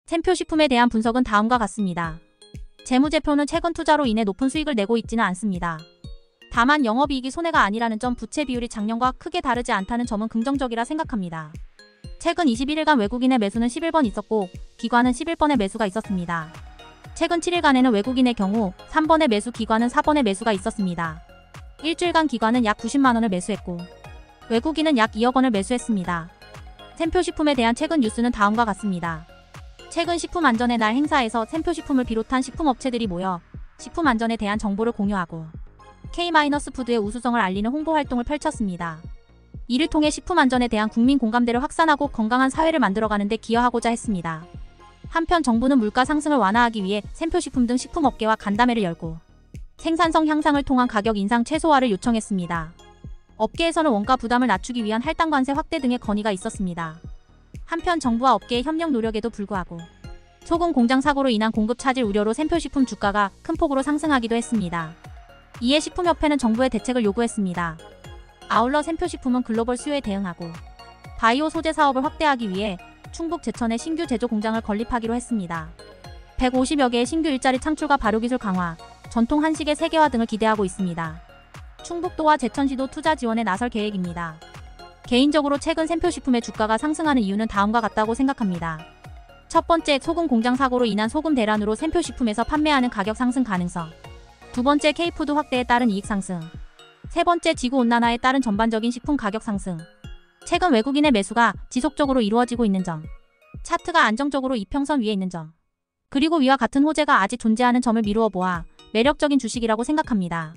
샘표식품에 대한 분석은 다음과 같습니다. 재무제표는 최근 투자로 인해 높은 수익을 내고 있지는 않습니다. 다만 영업이익이 손해가 아니라는 점, 부채 비율이 작년과 크게 다르지 않다는 점은 긍정적이라 생각합니다. 최근 21일간 외국인의 매수는 11번 있었고 기관은 11번의 매수가 있었습니다. 최근 7일간에는 외국인의 경우 3번의 매수, 기관은 4번의 매수가 있었습니다. 일주일간 기관은 약 90만원을 매수했고 외국인은 약 2억 원을 매수했습니다. 샘표식품에 대한 최근 뉴스는 다음과 같습니다. 최근 식품안전의 날 행사에서 샘표식품을 비롯한 식품업체들이 모여 식품안전에 대한 정보를 공유하고 K-푸드의 우수성을 알리는 홍보 활동을 펼쳤습니다. 이를 통해 식품안전에 대한 국민 공감대를 확산하고 건강한 사회를 만들어가는 데 기여하고자 했습니다. 한편 정부는 물가 상승을 완화하기 위해 샘표식품 등 식품업계와 간담회를 열고 생산성 향상을 통한 가격 인상 최소화를 요청했습니다. 업계에서는 원가 부담을 낮추기 위한 할당 관세 확대 등의 건의가 있었습니다. 한편 정부와 업계의 협력 노력에도 불구하고 소금 공장 사고로 인한 공급 차질 우려로 샘표식품 주가가 큰 폭으로 상승하기도 했습니다. 이에 식품협회는 정부의 대책을 요구했습니다. 아울러 샘표식품은 글로벌 수요에 대응하고 바이오 소재 사업을 확대하기 위해 충북 제천에 신규 제조 공장을 건립하기로 했습니다. 150여 개의 신규 일자리 창출과 발효기술 강화, 전통 한식의 세계화 등을 기대하고 있습니다. 충북도와 제천시도 투자 지원에 나설 계획입니다. 개인적으로 최근 샘표식품의 주가가 상승하는 이유는 다음과 같다고 생각합니다. 첫 번째, 소금 공장 사고로 인한 소금 대란으로 샘표식품에서 판매하는 가격 상승 가능성. 두 번째, K푸드 확대에 따른 이익 상승. 세 번째, 지구온난화에 따른 전반적인 식품 가격 상승. 최근 외국인의 매수가 지속적으로 이루어지고 있는 점. 차트가 안정적으로 이평선 위에 있는 점. 그리고 위와 같은 호재가 아직 존재하는 점을 미루어 보아 매력적인 주식이라고 생각합니다.